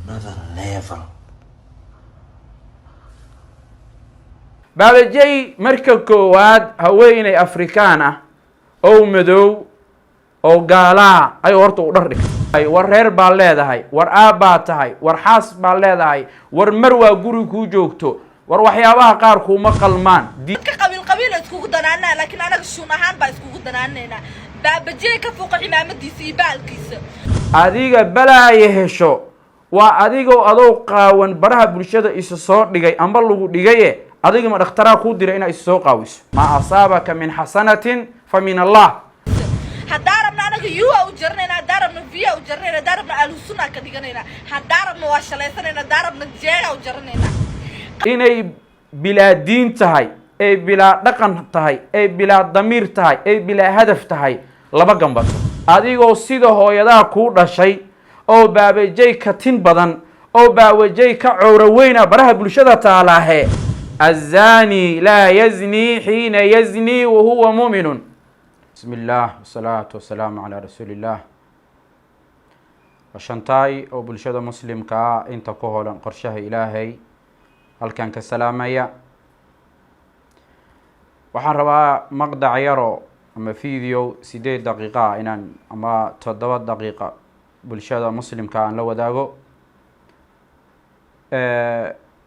another level. baabajey marka koowaad haweeney afrikaan ah oo madow oo gaalaa ay horta u dhar dhigtay war reer baa leedahay war aabaa tahay war xaas baa leedahay war mar waa guri kuu joogto war waxyaabaha qaar kuma qalmaan qabiil iskugu danaanaa laakiin anaga shuun ahaan baa iskugu danaanayna baabajey ka fuuqa imaamadiisa iyo baalkiisa adiga balaaye hesho waa adigoo adoo qaawan baraha bulshada isa soo dhigay amba lagu dhigaye adiga ma dhakhtaraa kuu diray inaa isa soo qaawiso ma asaabaka min xasanatin fa min allah haddaan rabna anaga yuwa u jarnayna haddaan rabna viya u jarnayna haddaan rabna ahlusunna ka dhiganayna haddaan rabna waa shalaysanayna haddaan rabna jeega u jarnayna inay bilaa diin tahay ay bilaa dhaqan tahay ay bilaa damiir tahay ay bilaa hadaf tahay laba gambato adigoo sida hooyadaa kuu dhashay oo baabajey ka tin badan oo baabajey ka cowro weyna baraha bulshada taalaahe الزاني لا يزني حين يزني وهو مؤمن بسم الله والصلاة والسلام على رسول الله وشنتاي أو بلشدة مسلم كا انت كهولا قرشه إلهي هل كان كسلامية waxaan rabaa maqdac yaro ama video 8 daqiiqa inaan ama 7 daqiiqa bulshada muslimka aan la wadaago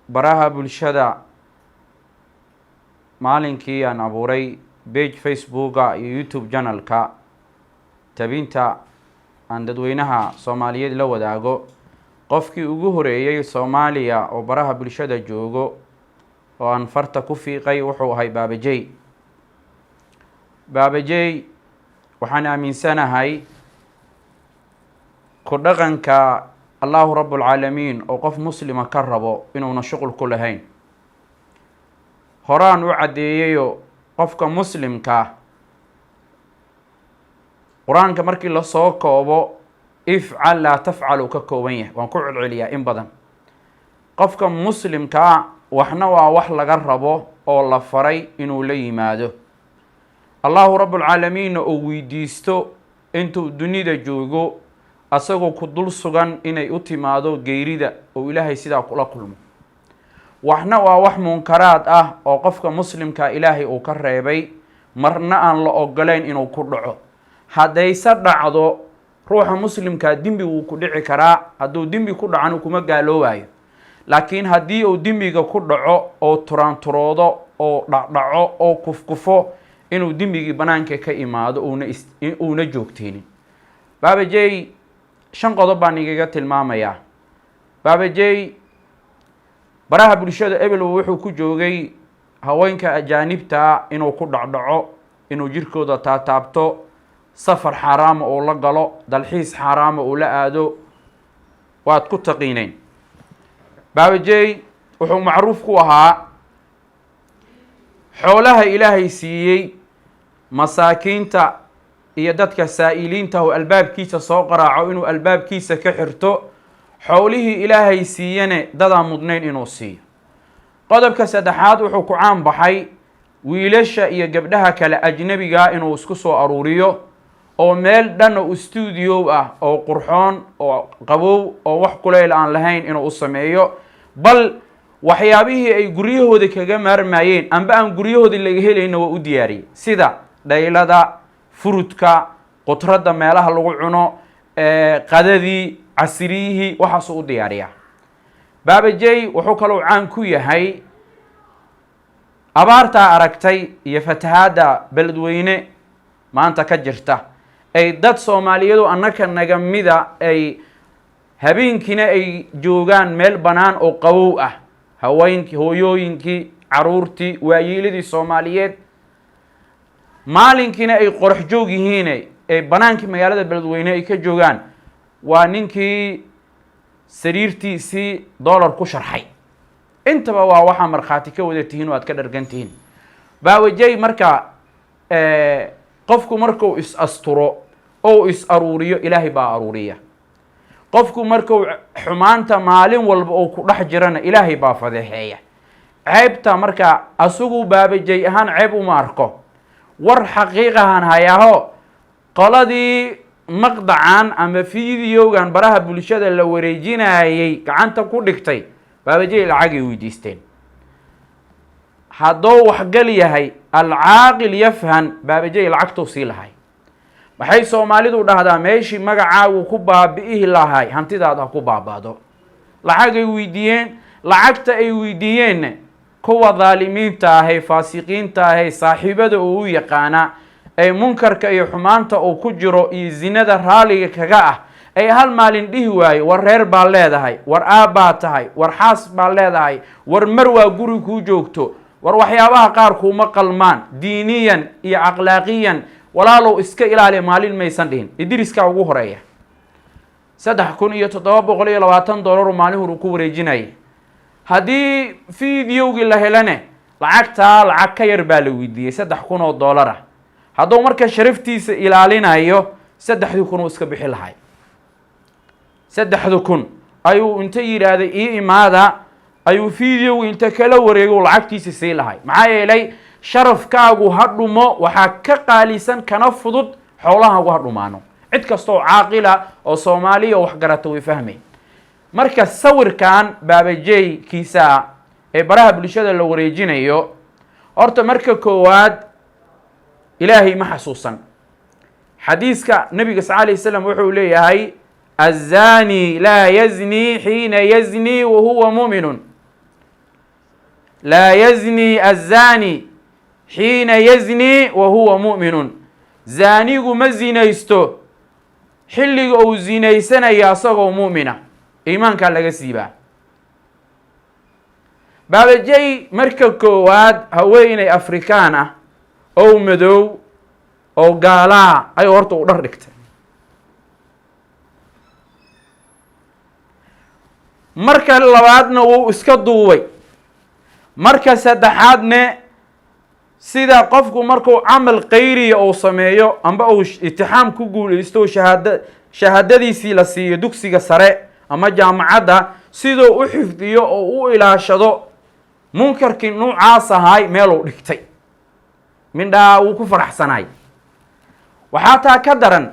baraha bulshada maalinkii aan abuuray page facebooka iyo youtube channelka tabinta aan dadweynaha Soomaaliyeed la wadaago qofkii ugu horeeyay Soomaaliya oo baraha bulshada joogo oo aan farta ku fiiqay wuxuu ahay baabajey waxaan aaminsanahay ku dhaqanka Allahu Rabbul Caalamiin oo qof muslima ka rabo inuuna shuqul ku lahayn horaan u cadeeyayo qofka muslimka quraanka markii la soo koobo ifcal la tafcalu ka kooban yahay waan ku celceliyaa in badan qofka muslimka waxna waa wax laga rabo oo la faray inuu la yimaado Allahu Rabbul Caalamiin oo weydiisto intuu dunida joogo asagoo ku dul sugan inay u timaado geerida oo Ilaahay sidaa kula kulmo waxna waa wax munkaraad ah oo qofka muslimka Ilaahay uu ka reebay marna aan la ogolayn inuu ku dhaco hadaysa dhacdo ruuxa muslimka dimbi uu ku dhici karaa haduu dimbi ku dhacan kuma gaaloobayo laakiin hadii uu dimbiga ku dhaco oo turanturoodo oo dhacdhaco oo kufkufo inuu dimbigi banaanka ka imaado uuna joogteenin baabajey 5 qodob baan igaga tilmaamayaa baabajey baraha bulshada ebel wuxuu ku joogay haweenka ajaanibta inuu ku dhacdhaco inuu jirkooda taabto safar xaraam oo la galo dalxiis xaraam oo la aado waad ku taqiineen baabajey wuxuu macruuf ku ahaa xoolaha Ilaahay siiyay masaakiinta iyo dadka saa'iliinta oo albaabkiisa soo qaraaco inuu albaabkiisa ka xirto xoolihii Ilaahay siiyane dada mudnayn inuu siiyo qodobka saddexaad wuxuu ku caan baxay wiilasha iyo gabdhaha kale ajnabiga inuu isku soo aruuriyo oo meel dhan oo studio ah oo qurxoon oo qabow oo wax kuleyl aan lahayn inuu u sameeyo bal waxyaabihii ay guryahooda kaga maarmayeen amba aan guryahooda laga helayna waa u diyaariyay sida dhaylada furudka qudrada meelaha lagu cuno qadadii casriyihi waxaas u diyaariya baabajey wuxuu kaloo caan ku yahay abaarta aragtay iyo fatahaada beledweyne maanta ka jirta ay dad Soomaaliyeed annaka naga mida ay habeenkina ay joogaan meel banaan oo qabow ah haweenkii hooyooyinkii caruurtii waayeeladii Soomaaliyeed maalinkina ay qorx joog yihiin ay banaankii magaalada beledweyne ay ka joogaan waa ninkii sariirtiisii dollar ku sharxay intaba waa waxa marxaati ka wada tihiin oo aad ka dhargantihiin baabajey marka qofku markuu is asturo oo is aruuriyo Ilaahay baa aruuriya qofku markuu xumaanta maalin walba oo ku dhex jirana Ilaahay baa fadeexeeya ceebta marka asugu baabajey ahaan ceeb uma arko war xaqiiqahan hayaho qoladii maqdacan ama fiidiyowgan baraha bulshada la wareejinayay gacanta ku dhigtay baabajey lacagay weydiisteen. hadduu waxgal yahay alcaaqil yafhan baabajey lacagtuu sii lahay. waxay soomaalidu dhahdaa meeshii magacaagu ku baabi'ihi lahay hantidaada ha ku baabaado. lacagay weydiiyeen, lacagta ay weydiiyeenna kuwa dhaalimiinta ahay faasiqiinta ahay saaxiibada uu u yaqaana ay munkarka iyo xumaanta uu ku jiro iyo zinada raaliga kaga ah ay hal maalin dhihi waayo war reer baa leedahay, war aabbaa tahay, war xaas baa leedahay, war mar waa guri kuu joogto, war waxyaabaha qaar kuuma qalmaan diiniyan iyo akhlaaqiyan walaalow iska ilaali maalin maysan dhihin. idriska ugu horeeya $3,720 maalin hore ku wareejinayay. haddii fiidiyowgii la helane lacagtaa lacag ka yar baa la weydiiyey $3,000. hadduu marka sharaftiisa ilaalinayo 3,000 iska bixi lahay. 3,000 ayuu inta yidhaahday ii imaada ayuu fiidiyowgi inta kala wareego lacagtiisa sii lahay. maxaa yeelay sharafkaagu ha dhumo waxaa ka qaalisan kana fudud xoolahaagu ha dhumaano. cid kastoo caaqila oo soomaaliya wax garata way fahmeen. marka sawirkan baabajey kiisa ee baraha bulshada la wareejinayo horta marka koowaad ilaahay ma xasuusan. xadiiska nabiga sallallahu alayhi wasallam wuxuu leeyahay الزاني لا يزني حين يزني وهو مؤمن. لا يزني الزاني حين يزني وهو مؤمن. زانيgu ma zinaysto xilliga uu zinaysanaya asagoo mu'mina. iimaanka laga siibaa. baabajey marka koowaad haweeney afrikaan ah oo madow oo gaalaa ayuu horta u dhar dhigtay. marka labaadna wuu iska duubay. marka saddexaadna sida qofku markuu camal khayriya uu sameeyo amba uu itixaam ku guulaysto shahaadadiisii la siiyo dugsiga sare ama jaamacadda sidoo u xifdiyo oo u ilaashado munkarkii noocaas ahay meel uu dhigtay. mindhaa wuu ku faraxsanay. waxaa taa ka daran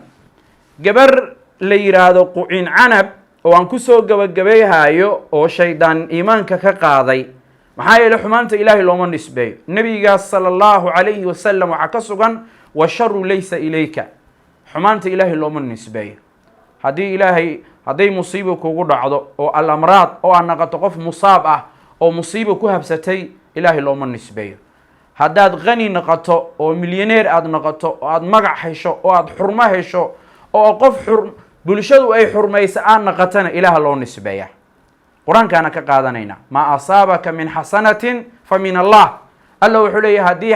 gabar la yidhaahdo qucin canab oo aan ku soo gabagabayhayo oo shaydaan iimaanka ka qaaday. maxaa yeelay xumaanta ilaahay looma nisbeeyo. nabigaas sala allahu calayhi wasalam waxaa ka sugan washaru laysa ilayka. xumaanta ilaahay looma nisbeeyo. hadday musiibo kugu dhacdo oo alamraad oo aad naqato qof musaab ah oo musiibo ku habsatay ilaahay looma nisbeeyo. haddaad qani noqoto oo milyaneer aad noqoto oo aad magac hesho oo aad xurmo hesho oo qof bulshadu ay xurmaysa aan naqatana ilaaha loo nisbeeya. qur-aankaana ka qaadanayna maa asaabaka min xasanatin fa min allah. alla wuxuu leeyahay haddii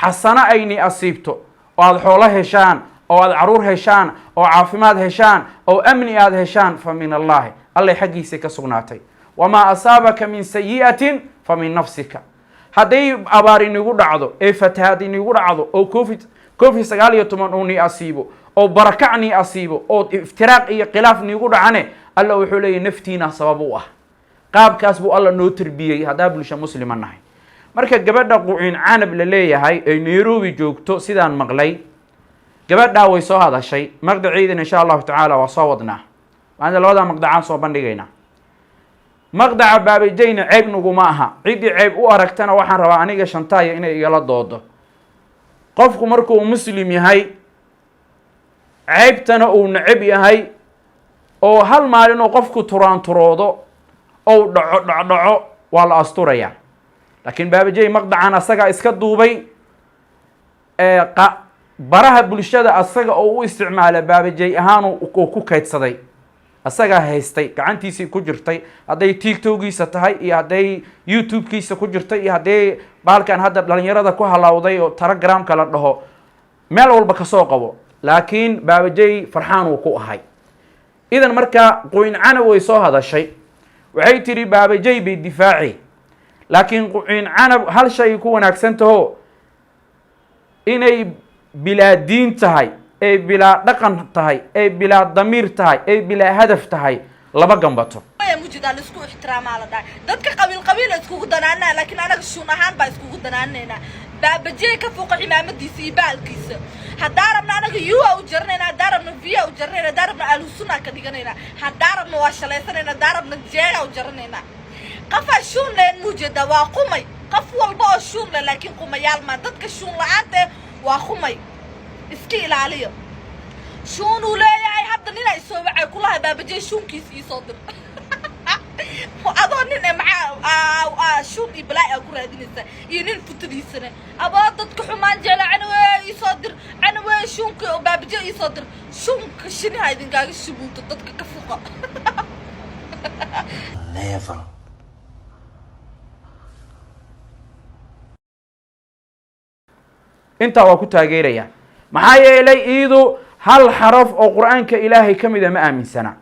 xasano ayni asiibto oo aad xoolo heshaan oo aad caruur heshaan oo caafimaad heshaan oo amni aad heshaan fa min allahi allay xaggiisay ka sugnaatay. wamaa asaabaka min sayi'atin fa min nafsika. hadday abaar inigu dhacdo ee fatahaad inigu dhacdo oo covid 19 uu ni asiibo oo barakac ni asiibo oo iftiraaq iyo khilaaf niigu dhacane alla wuxuu leeyahay naftiina sabab u ah. qaabkaas buu alla noo tarbiyey haddaa bulsho muslima nahay. marka gabadha qucin canab la leeyahay ee nairobi joogto sidaan maqlay gabadhaa way soo hadashay. maqdaceedana insha allahu tacaala waa soo wadnaa. maanta labadaa maqdacaan soo bandhigaynaa. maqdaca baabajeyna ceeb naguma aha. ciddii ceeb u aragtana waxaan rabaa aniga shantaaya inay igala doodo. qofku markuu muslim yahay ceebtana uu necab yahay oo hal maalin oo qofku turaanturoodo ou dhaco waa la asturayaa. laakiin baabajey maqdacan asagaa iska duubay. baraha bulshada asaga oo u isticmaala baabajey ahaan uu ku kaydsaday. asagaa haystay gacantiisii ku jirtay. hadday tiktokiisa tahay iyo hadday youtubekiisa ku jirtay iyo hadday bahalkan hadda dhalinyarada ku halawday oo telegramka la dhaho meel walba kasoo qabo. laakiin baabajey farxaan uu ku ahay. idan marka qucin canab way soo hadashay. waxay tiri baabajey bay difaaci. laakiin qucin canab hal shay ku wanaagsan taho inay bilaa diin tahay ay bilaa dhaqan tahay ay bilaa damiir tahay ay bilaa hadaf tahay laba gambato. mujida la isku ixtiraamaa la dhahay. dadka qabiil iskugu danaanaa laakiin anaga shun ahaan baa iskugu danaanaynaa. baabajey ka fooqa cimaamadiisa iyo baalkiisa. هداربنا أنا يو أو جرنينا داربنا فيا أو جرنينا داربنا ألوسنا كديجنينا هداربنا واشليسنا داربنا جيا أو جرنينا قفا شون لين موجودة وقومي قف والبا شون لكن قوميال ما دتك شون لعانته وقومي اسكيل عليه شون ولا يا حتى نينا يسوي كلها بابجي شون كيس يصدر أظن إن مع شون إبلاء أقول هذه الناس ينين فتري سنة أبغى تدك حمان جل عنوة يصدر عنوة شون بابجي يصدر شون كشني هاي دينك الشبوط تدك كفوقة never. intaa waa ku taageerayaan maxaa yeelay iidu hal xaraf oo qur-aanka ilaahay ka mida ma aaminsana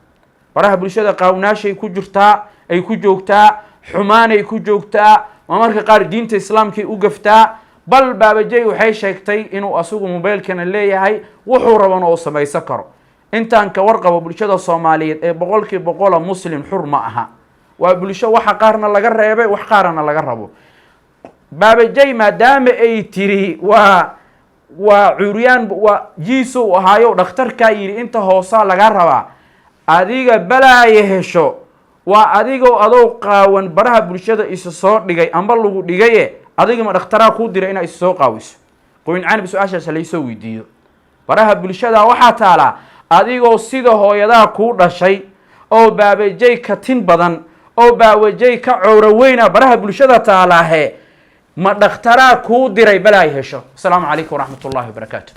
baraha bulshada qaawnaashay ku jirtaa ay ku joogtaa xumaanay ku joogtaa marmarka qaar diinta islaamkay u gaftaa bal baabajey waxay sheegtay inuu asagu mobaylkana leeyahay wuxuu rabana oo samaysan karo intaan ka warqabo bulshada soomaaliyeed ee boqolkiiba boqola muslim xur ma aha waa bulsho waxa qaarna laga reebay wax qaarna laga rabo baabajey maadaama ay tiri waa curyaan waa jiiso u ahaayo dhakhtarkaa yidhi inta hoosaa laga rabaa adiga balaaye hesho waa adigoo adoo qaawan baraha bulshada isa soo dhigay amba lagu dhigaye adigama dhakhtaraa kuu diray inaa isa soo qaawiso qoyn canab su-aashaas laysoo weydiiyo baraha bulshada waxaa taalaa adigoo sida hooyadaa kuu dhashay oo baabajey ka tin badan oo baabajey ka cowro weyna baraha bulshada taalaahe ما دخترا كو ديري بلاي هشو السلام عليكم ورحمة الله وبركاته